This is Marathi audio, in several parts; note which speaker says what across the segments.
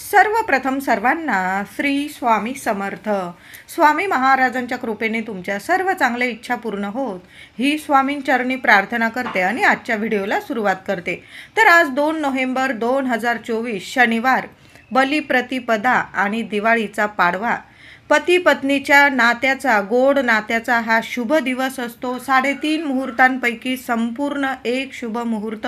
Speaker 1: सर्वप्रथम सर्वांना श्री स्वामी समर्थ. स्वामी महाराजांच्या कृपेने तुमच्या सर्व चांगल्या इच्छा पूर्ण होत ही स्वामींचरणी प्रार्थना करते आणि आजच्या व्हिडिओला सुरुवात करते. तर आज 2 नोव्हेंबर 2024 शनिवार, बलिप्रतिपदा आणि दिवाळीचा पाडवा. पती पत्नीच्या नात्याचा, गोड नात्याचा हा शुभ दिवस असतो. 3.5 मुहूर्तांपैकी संपूर्ण एक शुभ मुहूर्त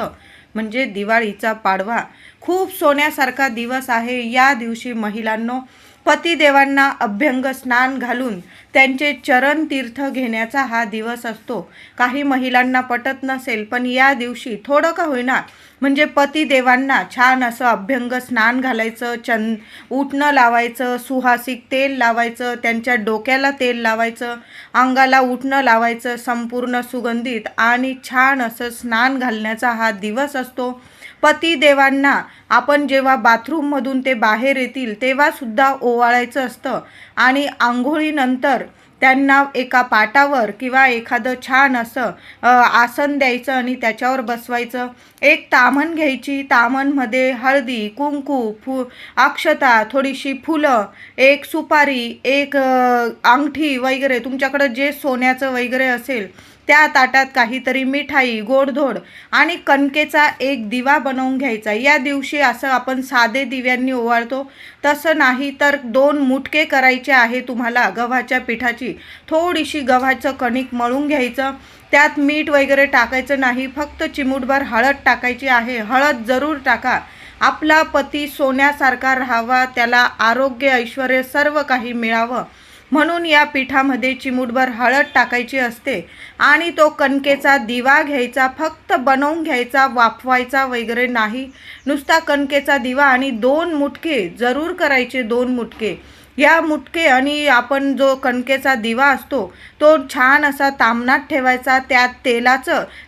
Speaker 1: म्हणजे दिवाळीचा पाडवा. खूप सोन्यासारखा दिवस आहे. या दिवशी महिलांनो पतिदेवांना अभ्यंग स्नान घालून त्यांचे चरण तीर्थ घेण्याचा हा दिवस असतो. काही महिलांना पटत नसेल, पण या दिवशी थोडं का होईना म्हणजे पतिदेवांना छान असं अभ्यंग स्नान घालायचं, उटणं लावायचं, सुहासिक तेल लावायचं, त्यांच्या डोक्याला तेल लावायचं, अंगाला उटणं लावायचं, संपूर्ण सुगंधित आणि छान असं स्नान घालण्याचा हा दिवस असतो. पतिदेवांना आपण जेव्हा बाथरूममधून ते बाहेर येतील तेव्हा सुद्धा ओवाळायचं असतं आणि आंघोळीनंतर त्यांना एका पाटावर किंवा एखादं छान असं आसन द्यायचं आणि त्याच्यावर बसवायचं. एक ताम्हण घ्यायची, ताम्हणमध्ये हळदी, कुंकू, अक्षता, थोडीशी फुलं, एक सुपारी, एक अंगठी वगैरे तुमच्याकडं जे सोन्याचं वगैरे असेल त्या ताटात काहीतरी मिठाई, गोडधोड आणि कणकेचा एक दिवा बनवून घ्यायचा. या दिवशी असं आपण साधे दिव्यांनी ओवाळतो तसं नाही, तर 2 मुटके करायचे आहे तुम्हाला गव्हाच्या पिठाची. थोडीशी गव्हाचं कणिक मळून घ्यायचं, त्यात मीठ वगैरे टाकायचं नाही, फक्त चिमूटभर हळद टाकायची आहे. हळद जरूर टाका. आपला पती सोन्यासारखा राहावा, त्याला आरोग्य, ऐश्वर्य सर्व काही मिळावं म्हणून या पिठामध्ये चिमूटभर हळद टाकायची असते आणि तो कणकेचा दिवा घ्यायचा. फक्त बनवून घ्यायचा, वाफवायचा वगैरे नाही. नुसता कणकेचा दिवा आणि 2 मुटके जरूर करायचे. 2 मुटके या मुटके आणि आपण जो कणकेचा दिवा असतो तो छान असा तामणात ठेवायचा. त्यात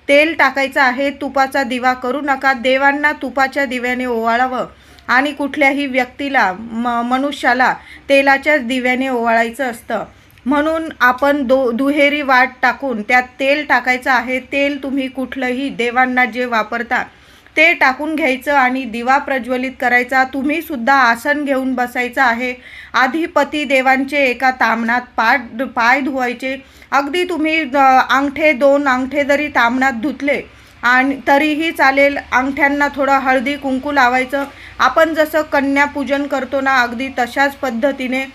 Speaker 1: तेल टाकायचं आहे. तुपाचा दिवा करू नका. देवांना तुपाच्या दिव्याने ओवाळावं आणि कुठल्याही व्यक्तीला, मनुष्याला तेलाच्या दिव्याने ओवाळायचं असतं. म्हणून आपण दुहेरी वाट टाकून त्यात तेल टाकायचं आहे. तेल तुम्ही कुठलंही देवांना जे वापरता ते टाकून घ्यायचं आणि दिवा प्रज्वलित करायचा. तुम्ही सुद्धा आसन घेऊन बसायचं आहे. आधी पती देवांचे एका ताम्हणात पाय धुवायचे. अगदी तुम्ही 2 अंगठे जरी ताम्हणात धुतले आणि तरीही चालेल. अंगठ्यांना थोडं हळदी कुंकू लावायचं. आपण जसं कन्यापूजन करतो ना, अगदी तशाच पद्धतीने.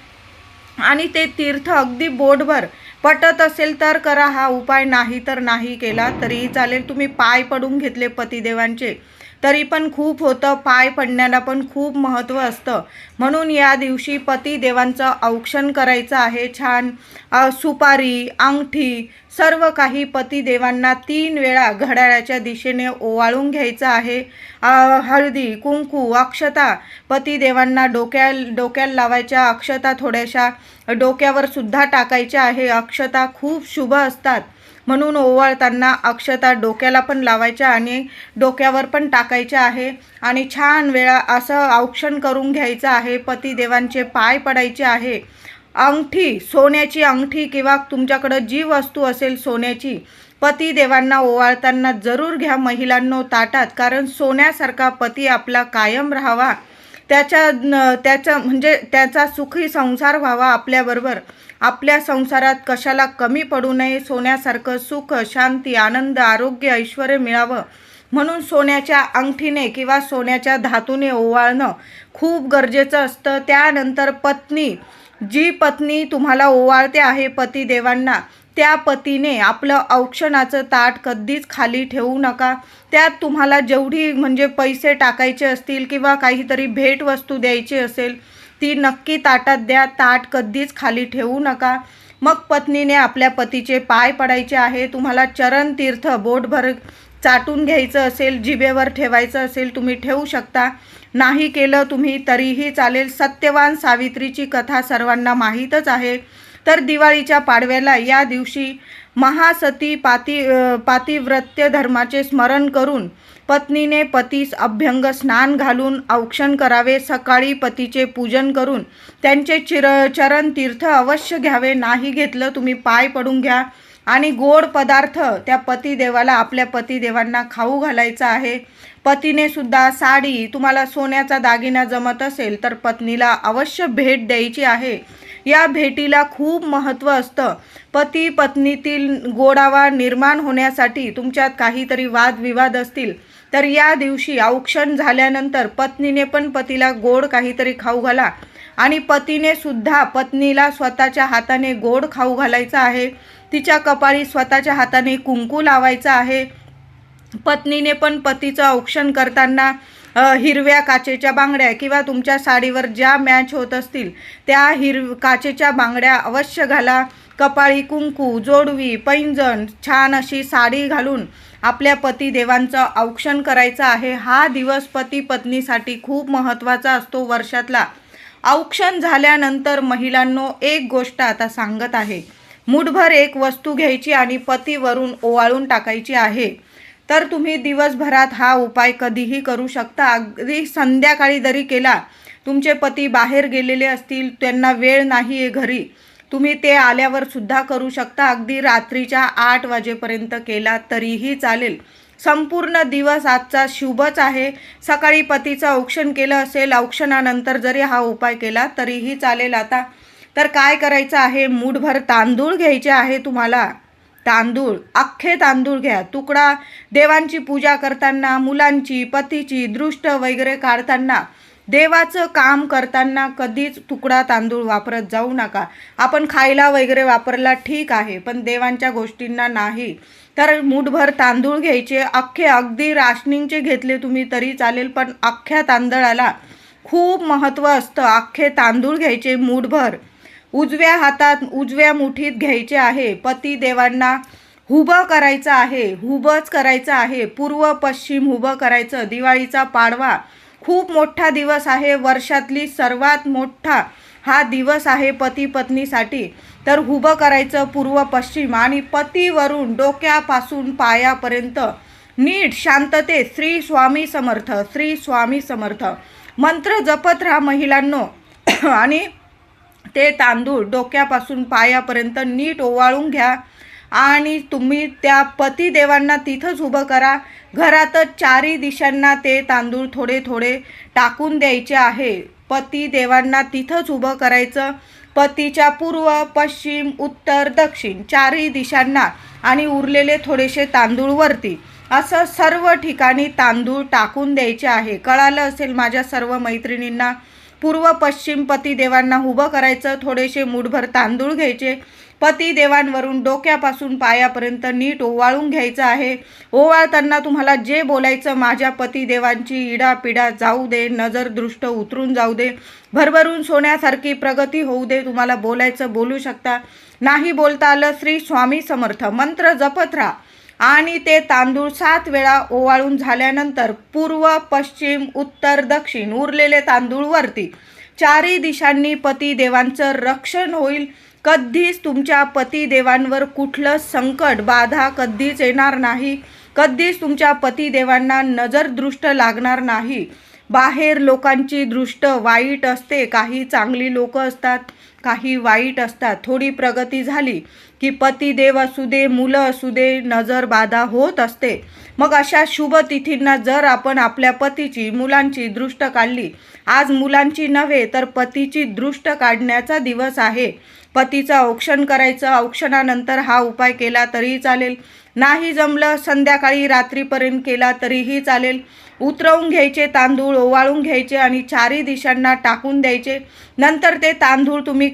Speaker 1: आणि ते तीर्थ अगदी बोटभर. पटत असेल तर करा हा उपाय, नाही तर नाही केला तरीही चालेल. तुम्ही पाय पडून घेतले पतिदेवांचे तरी पण खूप होतं. पाय पडण्याला पण खूप महत्त्व असतं. म्हणून या दिवशी पतिदेवांचं औक्षण करायचं आहे. छान सुपारी, अंगठी सर्व काही पतिदेवांना 3 वेळा घड्याळाच्या दिशेने ओवाळून घ्यायचं आहे. हळदी, कुंकू, अक्षता पतिदेवांना डोक्याला लावायच्या. अक्षता थोड्याशा डोक्यावर सुद्धा टाकायच्या आहे. अक्षता खूप शुभ असतात म्हणून ओवाळताना अक्षता डोक्याला पण लावायच्या आणि डोक्यावर पण टाकायच्या आहे. आणि छान वेळा असं औक्षण करून घ्यायचं आहे. पतिदेवांचे पाय पडायचे आहे. अंगठी, सोन्याची अंगठी किंवा तुमच्याकडं जी वस्तू असेल सोन्याची, पतिदेवांना ओवाळताना जरूर घ्या महिलांनो ताटात. कारण सोन्यासारखा पती आपला कायम राहावा, त्याचा सुखी संसार व्हावा आपल्याबरोबर. आपल्या संसारात कशाला कमी पडू नये. सोन्यासारखं सुख, शांती, आनंद, आरोग्य, ऐश्वर्य मिळावं म्हणून सोन्याच्या अंगठीने किंवा सोन्याच्या धातूने ओवाळणं खूप गरजेचं असतं. त्यानंतर जी पत्नी तुम्हाला ओवाळते आहे पतिदेवांना, त्या पतीने आपलं औक्षणाचं ताट कधीच खाली ठेवू नका. त्यात तुम्हाला जेवढी म्हणजे पैसे टाकायचे असतील किंवा काहीतरी भेटवस्तू द्यायची असेल ती नक्की ताटात द्या. ताट कधीच खाली ठेवू नका. मग पत्नीने आपल्या पतीचे पाय पडायचे आहे. तुम्हाला चरण तीर्थ बोटभर चाटून घ्यायचं असेल, जिभेवर ठेवायचं असेल तुम्ही ठेवू शकता. नाही केलं तुम्ही तरीही चालेल. सत्यवान सावित्रीची कथा सर्वांना माहीतच आहे. तर दिवाळीच्या पाडव्याला या दिवशी महासती पातिव्रत्य धर्माचे स्मरण करून पत्नीने पतीस अभ्यंग स्नान घालून औक्षण करावे. सकाळी पतीचे पूजन करून त्यांचे चरण तीर्थ अवश्य घ्यावे. नाही घेतलं तुम्ही पाय पडून घ्या आणि गोड पदार्थ त्या पतिदेवाला, आपल्या पतिदेवांना खाऊ घालायचा आहे. पतीने सुद्धा साडी, तुम्हाला सोन्याचा दागिना जमत असेल तर पत्नीला अवश्य भेट द्यायची आहे. या भेटीला खूप महत्त्व असतं. पती पत्नीतील गोडावा निर्माण होण्यासाठी तुमच्यात काहीतरी वादविवाद असतील तर या दिवशी औक्षण झाल्यानंतर पत्नीने पण पतीला गोड काहीतरी खाऊ घाला आणि पतीने सुद्धा पत्नीला स्वतःच्या हाताने गोड खाऊ घालायचा आहे. तिच्या कपाळी स्वतःच्या हाताने कुंकू लावायचं आहे. पत्नीने पण पतीचं औक्षण करताना हिरव्या काचेच्या बांगड्या किंवा तुमच्या साडीवर ज्या मॅच होत असतील त्या काचेच्या बांगड्या अवश्य घाला. कपाळी कुंकू, जोडवी, पैंजण, छान अशी साडी घालून आपल्या पतिदेवांचं औक्षण करायचं आहे. हा दिवस पती पत्नीसाठी खूप महत्त्वाचा असतो वर्षातला. औक्षण झाल्यानंतर महिलांनो एक गोष्ट आता सांगत आहे. मुठभर एक वस्तू घ्यायची आणि पतीवरून ओवाळून टाकायची आहे. तर तुम्ही दिवसभरात हा उपाय कधीही करू शकता. अगदी संध्याकाळी जरी केला, तुमचे पती बाहेर गेलेले असतील, त्यांना वेळ नाही आहे घरी, तुम्ही ते आल्यावर सुद्धा करू शकता. अगदी रात्रीच्या 8 वाजेपर्यंत केला तरीही चालेल. संपूर्ण दिवस आजचा शुभच आहे. सकाळी पतीचं औक्षण केलं असेल, औक्षणानंतर जरी हा उपाय केला तरीही चालेल. आता तर काय करायचं आहे, मूठभर तांदूळ घ्यायचे आहे तुम्हाला. तांदूळ, अख्खे तांदूळ घ्या. तुकडा देवांची पूजा करताना, मुलांची, पतीची दृष्ट वगैरे काढताना, देवाचं काम करताना कधीच तुकडा तांदूळ वापरत जाऊ नका. आपण खायला वगैरे वापरला ठीक आहे, पण देवांच्या गोष्टींना नाही. तर मूठभर तांदूळ घ्यायचे अख्खे. अगदी राशनिंगचे घेतले तुम्ही तरी चालेल, पण अख्ख्या तांदळाला खूप महत्त्व असतं. अख्खे तांदूळ घ्यायचे मूठभर. उजव्या हातात, उजव्या मुठीत घ्यायचे आहे. पती देवांना हुबं करायचं आहे, हुबंच करायचं आहे. पूर्व पश्चिम हुबं करायचं. दिवाळीचा पाडवा खूप मोठा दिवस आहे. वर्षातली सर्वात मोठा हा दिवस आहे पती पत्नीसाठी. तर हुबं करायचं पूर्व पश्चिम आणि पतीवरून डोक्यापासून पायापर्यंत नीट शांततेत श्री स्वामी समर्थ, श्री स्वामी समर्थ मंत्र जपत राहा महिलांनो. आणि ते तांदूळ डोक्यापासून पायापर्यंत नीट ओवाळून घ्या आणि तुम्ही त्या पतिदेवांना तिथंच उभं करा. घरातच चारी दिशांना ते तांदूळ थोडे थोडे टाकून द्यायचे आहे. पतिदेवांना तिथंच उभं करायचं. पतीच्या पूर्व, पश्चिम, उत्तर, दक्षिण चारही दिशांना आणि उरलेले थोडेसे तांदूळ वरती, असं सर्व ठिकाणी तांदूळ टाकून द्यायचे आहे. कळालं असेल माझ्या सर्व मैत्रिणींना. पूर्व पश्चिम पतिदेवांना उभं करायचं. थोडेसे मूठभर तांदूळ घ्यायचे. पतिदेवांवरून डोक्यापासून पायापर्यंत नीट ओवाळून घ्यायचं आहे. ओवाळताना तुम्हाला जे बोलायचं, माझ्या पतिदेवांची इडापिडा जाऊ दे, नजर दृष्ट उतरून जाऊ दे, भरभरून सोन्यासारखी प्रगती होऊ दे, तुम्हाला बोलायचं बोलू शकता. नाही बोलता आलं, श्री स्वामी समर्थ मंत्र जपत राहा. आणि ते तांदूळ 7 वेळा ओवाळून झाल्यानंतर पूर्व, पश्चिम, उत्तर, दक्षिण उरलेले तांदूळ वरती चारही दिशांनी पतिदेवांचं रक्षण होईल. कधीच तुमच्या पतिदेवांवर कुठलं संकट, बाधा कधीच येणार नाही. कधीच तुमच्या पतिदेवांना नजर दृष्ट लागणार नाही. बाहेर लोकांची दृष्ट वाईट असते. काही चांगली लोक असतात, काही वाईट असतात. थोडी प्रगती झाली की पतिदेव असू दे, मुलं असू दे, नजर बाधा होत असते. मग अशा शुभ तिथींना जर आपण आपल्या पतीची, मुलांची दृष्ट काढली, आज मुलांची नव्हे तर पतीची दृष्ट काढण्याचा दिवस आहे. पतीचं औक्षण करायचं. औक्षणानंतर हा उपाय केला तरीही चालेल. नाही जमलं, संध्याकाळी रात्रीपर्यंत केला तरीही चालेल. उतरवून घ्यायचे तांदूळ, ओवाळून घ्यायचे आणि चारही दिशांना टाकून द्यायचे. नंतर ते तांदूळ तुम्ही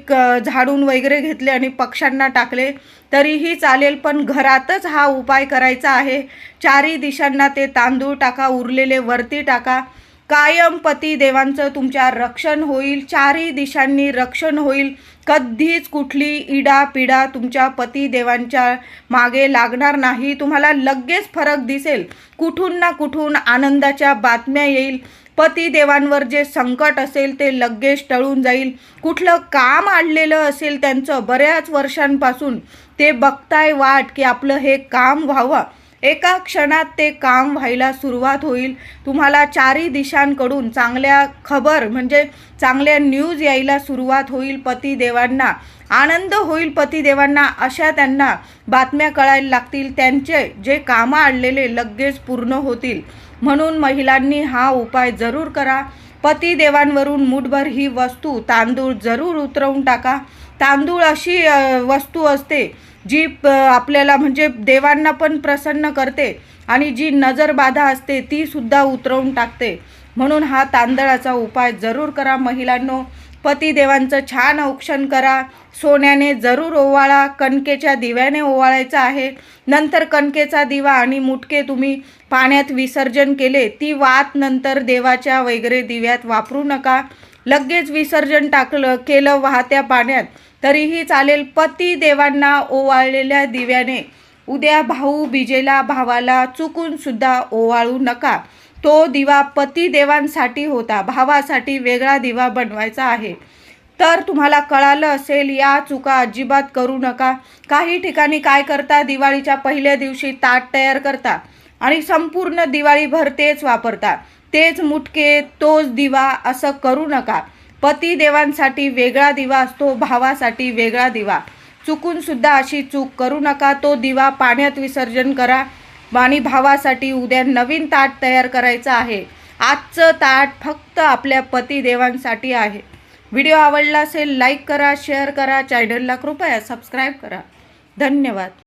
Speaker 1: झाडून वगैरे घेतले आणि पक्ष्यांना टाकले तरीही चालेल, पण घरातच हा उपाय करायचा आहे. चारही दिशांना ते तांदूळ टाका, उरलेले वरती टाका. कायम पतिदेवांचं तुमच्या रक्षण होईल. चारही दिशांनी रक्षण होईल. कधीच कुठली इडा पिडा तुमच्या पतिदेवांच्या मागे लागणार नाही. तुम्हाला लगेच फरक दिसेल. कुठून ना कुठून आनंदाच्या बातम्या येईल. पतिदेवांवर जे संकट असेल ते लगेच टळून जाईल. कुठलं काम अडलेलं असेल त्यांचं बऱ्याच वर्षांपासून, ते बघताय वाट की आपलं हे काम व्हावं, एका क्षणात ते काम व्हायला सुरुवात होईल. तुम्हाला चारही दिशांकडून चांगल्या खबर म्हणजे चांगल्या न्यूज यायला सुरुवात होईल. पतिदेवांना आनंद होईल. पतिदेवांना अशा त्यांना बातम्या कळायला लागतील. त्यांचे जे कामं आणलेले लगेच पूर्ण होतील. म्हणून महिलांनी हा उपाय जरूर करा. पतिदेवांवरून मूठभर ही वस्तू तांदूळ जरूर उतरवून टाका. तांदूळ अशी वस्तू असते जी आपल्याला म्हणजे देवांना पण प्रसन्न करते आणि जी नजरबाधा असते ती सुद्धा उतरवून टाकते. म्हणून हा तांदळाचा उपाय जरूर करा महिलांनो. पतिदेवांचं छान औक्षण करा. सोन्याने जरूर ओवाळा. कणकेच्या दिव्याने ओवाळायचा आहे. नंतर कणकेचा दिवा आणि मुटके तुम्ही पाण्यात विसर्जन केले, ती वात नंतर देवाच्या वगैरे दिव्यात वापरू नका. लगेच विसर्जन केलं वाहत्या पाण्यात तरीही चालेल. पतिदेवांना ओवाळलेल्या दिव्याने उद्या भाऊ बीजेला भावाला चुकून सुद्धा ओवाळू नका. तो दिवा पतिदेवांसाठी होता, भावासाठी वेगळा दिवा बनवायचा आहे. तर तुम्हाला कळालं असेल, या चुका अजिबात करू नका. काही ठिकाणी काय करता, दिवाळीच्या पहिल्या दिवशी ताट तयार करता आणि संपूर्ण दिवाळीभर तेच वापरता, तेच मुटके, तोच दिवा. असं करू नका. पतिदेवांसाठी वेगळा दिवा असतो, भावासाठी वेगळा दिवा. चुकून सुद्धा अशी चूक करू नका. तो दिवा पाण्यात विसर्जन करा आणि भावासाठी उद्या नवीन ताट तयार करायचं आहे. आजचं ताट फक्त आपल्या पतिदेवांसाठी आहे. व्हिडिओ आवडला असेल लाईक करा, शेअर करा, चॅनलला कृपया सबस्क्राईब करा. धन्यवाद.